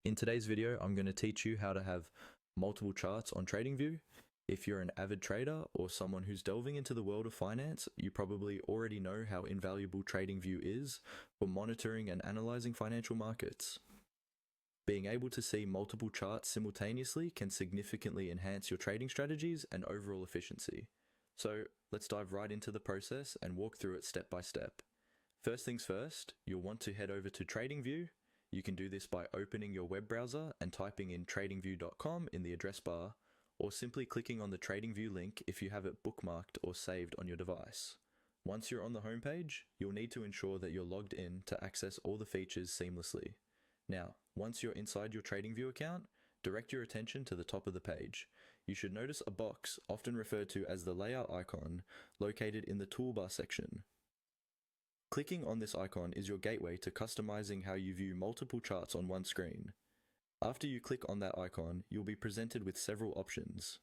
In today's video, I'm going to teach you how to have multiple charts on TradingView. If you're an avid trader or someone who's delving into the world of finance, you probably already know how invaluable TradingView is for monitoring and analyzing financial markets. Being able to see multiple charts simultaneously can significantly enhance your trading strategies and overall efficiency. So let's dive right into the process and walk through it step by step. First things first, you'll want to head over to TradingView. You can do this by opening your web browser and typing in tradingview.com in the address bar, or simply clicking on the TradingView link if you have it bookmarked or saved on your device. Once you're on the homepage, you'll need to ensure that you're logged in to access all the features seamlessly. Now, once you're inside your TradingView account, direct your attention to the top of the page. You should notice a box, often referred to as the layout icon, located in the toolbar section. Clicking on this icon is your gateway to customizing how you view multiple charts on one screen. After you click on that icon, you'll be presented with several options.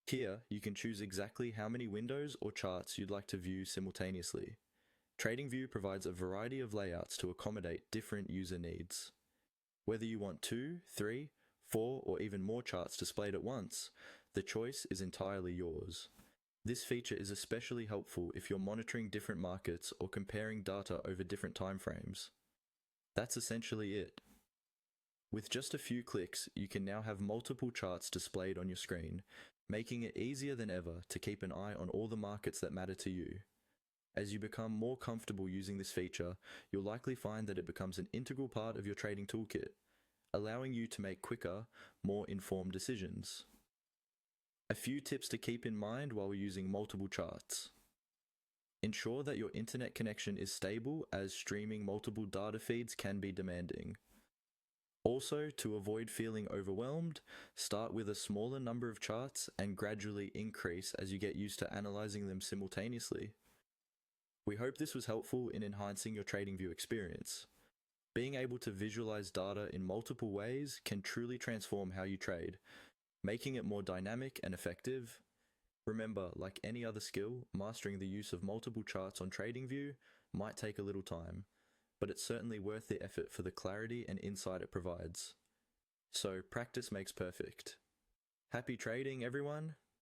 Here, you can choose exactly how many windows or charts you'd like to view simultaneously. TradingView provides a variety of layouts to accommodate different user needs. Whether you want 2, 3, 4, or even more charts displayed at once, the choice is entirely yours. This feature is especially helpful if you're monitoring different markets or comparing data over different timeframes. That's essentially it. With just a few clicks, you can now have multiple charts displayed on your screen, making it easier than ever to keep an eye on all the markets that matter to you. As you become more comfortable using this feature, you'll likely find that it becomes an integral part of your trading toolkit, allowing you to make quicker, more informed decisions. A few tips to keep in mind while using multiple charts. Ensure that your internet connection is stable, as streaming multiple data feeds can be demanding. Also, to avoid feeling overwhelmed, start with a smaller number of charts and gradually increase as you get used to analyzing them simultaneously. We hope this was helpful in enhancing your TradingView experience. Being able to visualize data in multiple ways can truly transform how you trade, making it more dynamic and effective. Remember, like any other skill, mastering the use of multiple charts on TradingView might take a little time, but it's certainly worth the effort for the clarity and insight it provides. So practice makes perfect. Happy trading, everyone!